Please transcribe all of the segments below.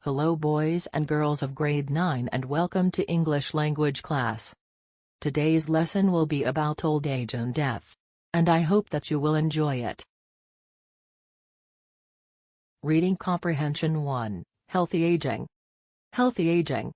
Hello boys and girls of grade 9 and welcome to English language class. Today's lesson will be about old age and death. And I hope that you will enjoy it. Reading Comprehension 1, Healthy Aging. Healthy aging.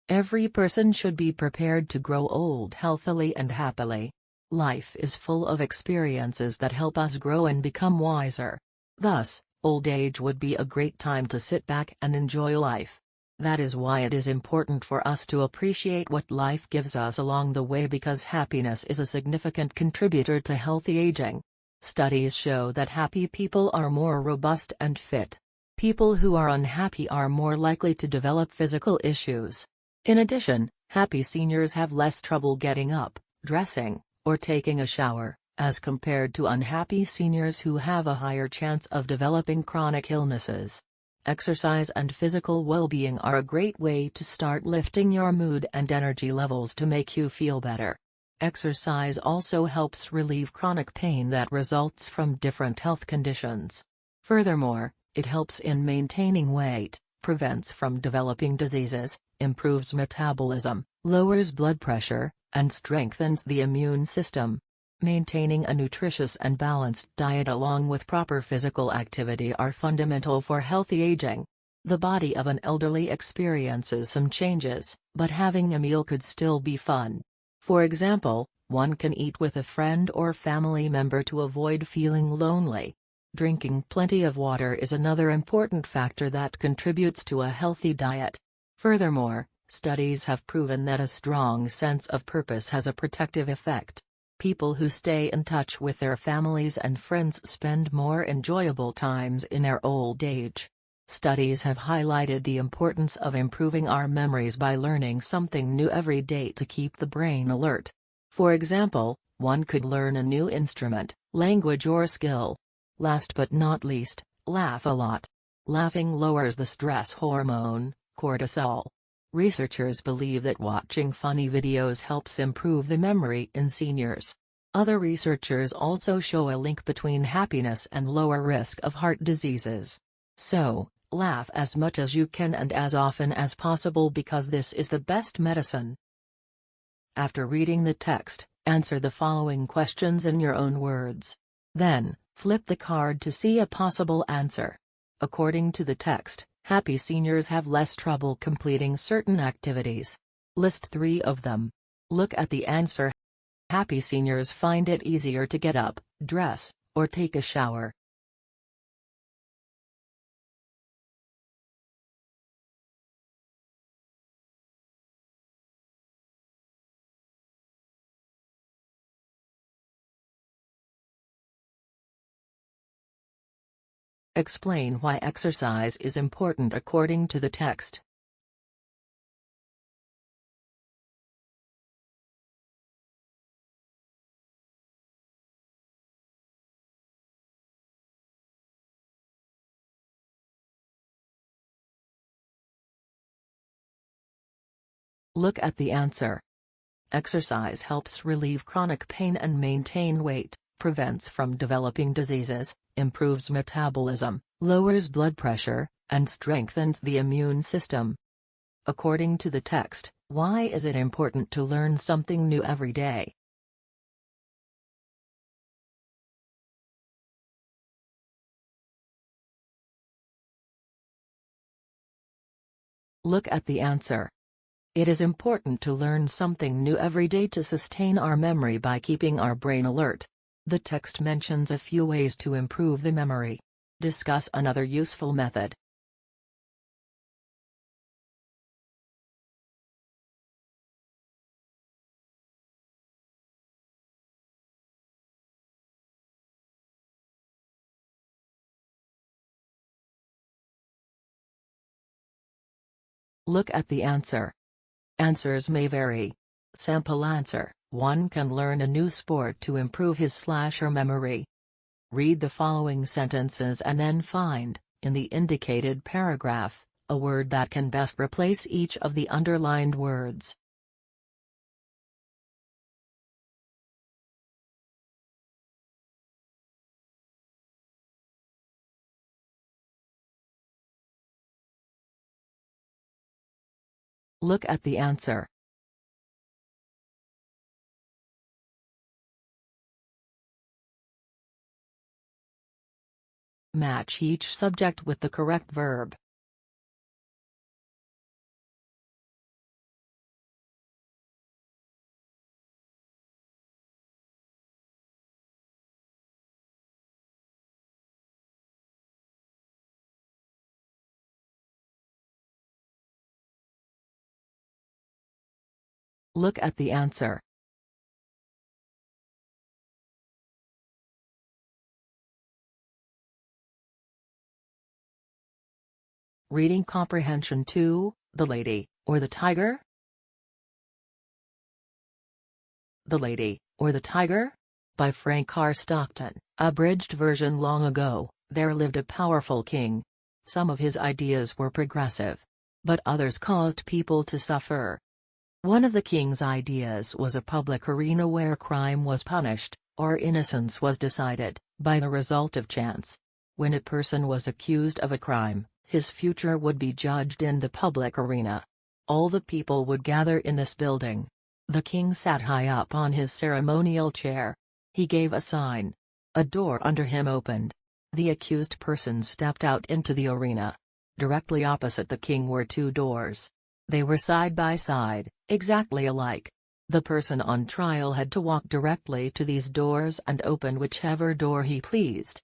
Every person should be prepared to grow old healthily and happily. Life is full of experiences that help us grow and become wiser. Thus, old age would be a great time to sit back and enjoy life. That is why it is important for us to appreciate what life gives us along the way, because happiness is a significant contributor to healthy aging. Studies show that happy people are more robust and fit. People who are unhappy are more likely to develop physical issues. In addition, happy seniors have less trouble getting up, dressing, or taking a shower, as compared to unhappy seniors who have a higher chance of developing chronic illnesses. Exercise and physical well-being are a great way to start lifting your mood and energy levels to make you feel better. Exercise also helps relieve chronic pain that results from different health conditions. Furthermore, it helps in maintaining weight, prevents from developing diseases, improves metabolism, lowers blood pressure, and strengthens the immune system. Maintaining a nutritious and balanced diet along with proper physical activity are fundamental for healthy aging. The body of an elderly experiences some changes, but having a meal could still be fun. For example, one can eat with a friend or family member to avoid feeling lonely. Drinking plenty of water is another important factor that contributes to a healthy diet. Furthermore, studies have proven that a strong sense of purpose has a protective effect. People who stay in touch with their families and friends spend more enjoyable times in their old age. Studies have highlighted the importance of improving our memories by learning something new every day to keep the brain alert. For example, one could learn a new instrument, language or skill. Last but not least, laugh a lot. Laughing lowers the stress hormone, cortisol. Researchers believe that watching funny videos helps improve the memory in seniors. Other researchers also show a link between happiness and lower risk of heart diseases. So, laugh as much as you can and as often as possible, because this is the best medicine. After reading the text, answer the following questions in your own words. Then, flip the card to see a possible answer. According to the text, happy seniors have less trouble completing certain activities. List 3 of them. Look at the answer. Happy seniors find it easier to get up, dress, or take a shower. Explain why exercise is important according to the text. Look at the answer. Exercise helps relieve chronic pain and maintain weight, prevents from developing diseases, improves metabolism, lowers blood pressure, and strengthens the immune system. According to the text, why is it important to learn something new every day? Look at the answer. It is important to learn something new every day to sustain our memory by keeping our brain alert. The text mentions a few ways to improve the memory. Discuss another useful method. Look at the answer. Answers may vary. Sample answer: one can learn a new sport to improve his/her memory. Read the following sentences and then find, in the indicated paragraph, a word that can best replace each of the underlined words. Look at the answer. Match each subject with the correct verb. Look at the answer. Reading Comprehension 2, The Lady, or the Tiger? The Lady, or the Tiger? By Frank R. Stockton. Abridged version. Long ago, there lived a powerful king. Some of his ideas were progressive. But others caused people to suffer. One of the king's ideas was a public arena where crime was punished, or innocence was decided, by the result of chance. When a person was accused of a crime, his future would be judged in the public arena. All the people would gather in this building. The king sat high up on his ceremonial chair. He gave a sign. A door under him opened. The accused person stepped out into the arena. Directly opposite the king were two doors. They were side by side, exactly alike. The person on trial had to walk directly to these doors and open whichever door he pleased.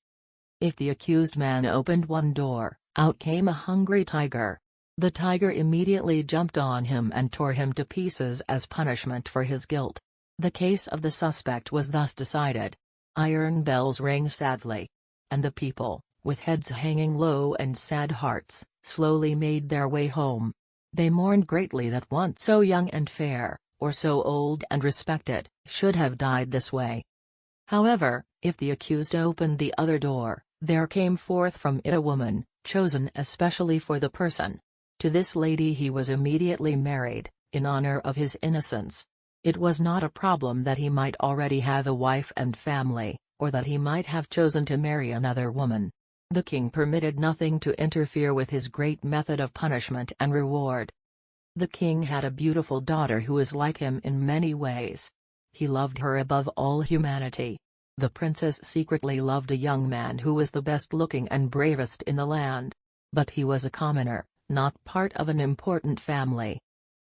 If the accused man opened one door, out came a hungry tiger. The tiger immediately jumped on him and tore him to pieces as punishment for his guilt. The case of the suspect was thus decided. Iron bells rang sadly. And the people, with heads hanging low and sad hearts, slowly made their way home. They mourned greatly that one so young and fair, or so old and respected, should have died this way. However, if the accused opened the other door, there came forth from it a woman, chosen especially for the person. To this lady he was immediately married, in honor of his innocence. It was not a problem that he might already have a wife and family, or that he might have chosen to marry another woman. The king permitted nothing to interfere with his great method of punishment and reward. The king had a beautiful daughter who was like him in many ways. He loved her above all humanity. The princess secretly loved a young man who was the best looking and bravest in the land. But he was a commoner, not part of an important family.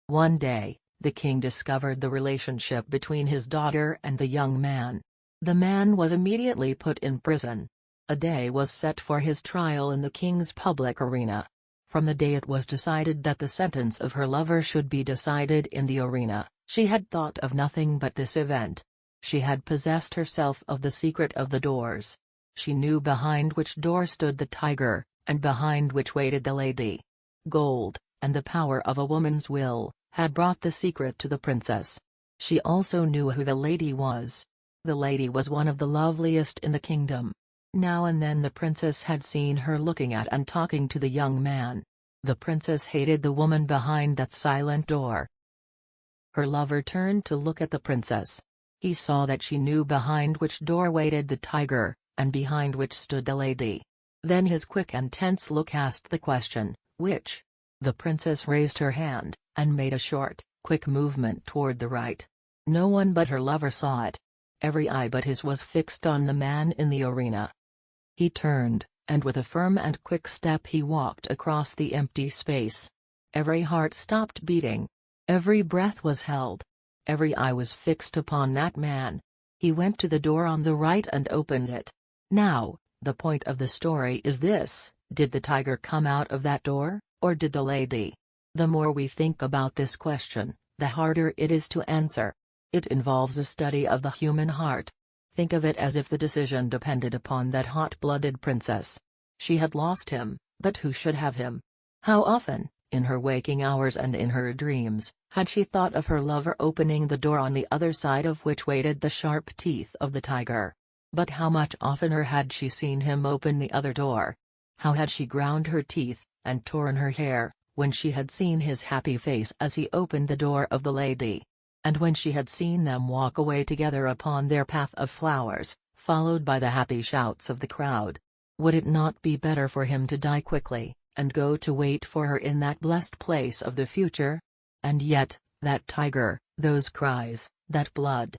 One day, the king discovered the relationship between his daughter and the young man. The man was immediately put in prison. A day was set for his trial in the king's public arena. From the day it was decided that the sentence of her lover should be decided in the arena, she had thought of nothing but this event. She had possessed herself of the secret of the doors. She knew behind which door stood the tiger, and behind which waited the lady. Gold, and the power of a woman's will, had brought the secret to the princess. She also knew who the lady was. The lady was one of the loveliest in the kingdom. Now and then the princess had seen her looking at and talking to the young man. The princess hated the woman behind that silent door. Her lover turned to look at the princess. He saw that she knew behind which door waited the tiger, and behind which stood the lady. Then his quick and tense look asked the question, which? The princess raised her hand, and made a short, quick movement toward the right. No one but her lover saw it. Every eye but his was fixed on the man in the arena. He turned, and with a firm and quick step he walked across the empty space. Every heart stopped beating. Every breath was held. Every eye was fixed upon that man. He went to the door on the right and opened it. Now, the point of the story is this: did the tiger come out of that door, or did the lady? The more we think about this question, the harder it is to answer. It involves a study of the human heart. Think of it as if the decision depended upon that hot-blooded princess. She had lost him, but who should have him? How often, in her waking hours and in her dreams, had she thought of her lover opening the door on the other side of which waited the sharp teeth of the tiger? But how much oftener had she seen him open the other door? How had she ground her teeth, and torn her hair, when she had seen his happy face as he opened the door of the lady? And when she had seen them walk away together upon their path of flowers, followed by the happy shouts of the crowd? Would it not be better for him to die quickly, and go to wait for her in that blessed place of the future? And yet, that tiger, those cries, that blood.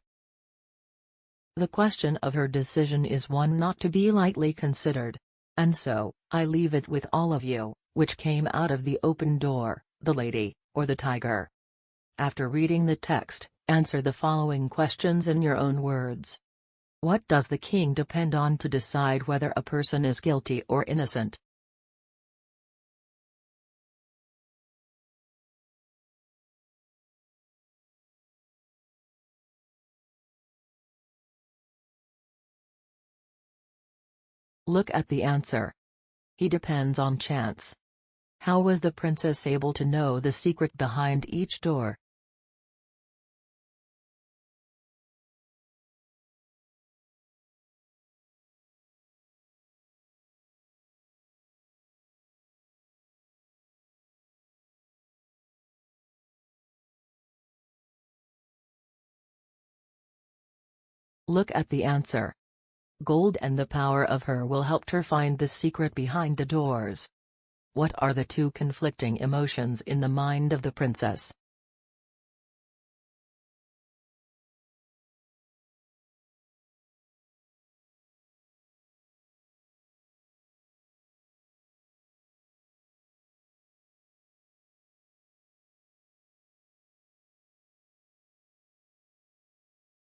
The question of her decision is one not to be lightly considered. And so, I leave it with all of you, which came out of the open door, the lady, or the tiger? After reading the text, answer the following questions in your own words. What does the king depend on to decide whether a person is guilty or innocent? Look at the answer. He depends on chance. How was the princess able to know the secret behind each door? Look at the answer. Gold and the power of her will help her find the secret behind the doors. What are the two conflicting emotions in the mind of the princess?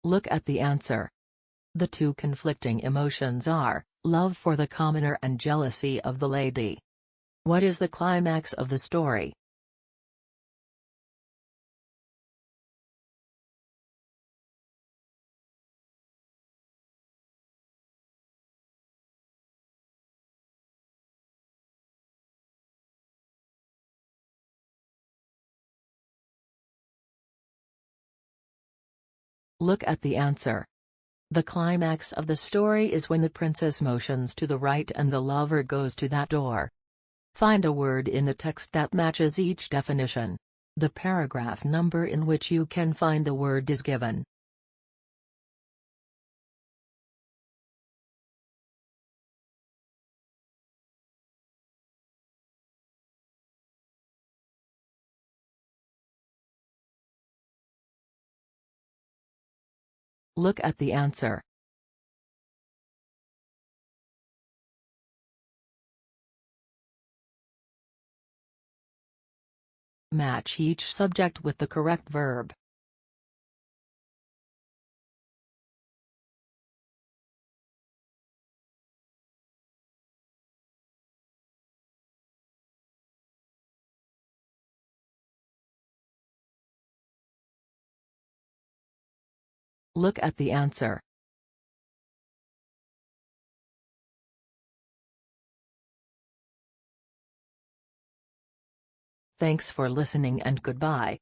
Look at the answer. The two conflicting emotions are love for the commoner and jealousy of the lady. What is the climax of the story? Look at the answer. The climax of the story is when the princess motions to the right and the lover goes to that door. Find a word in the text that matches each definition. The paragraph number in which you can find the word is given. Look at the answer. Match each subject with the correct verb. Look at the answer. Thanks for listening and goodbye.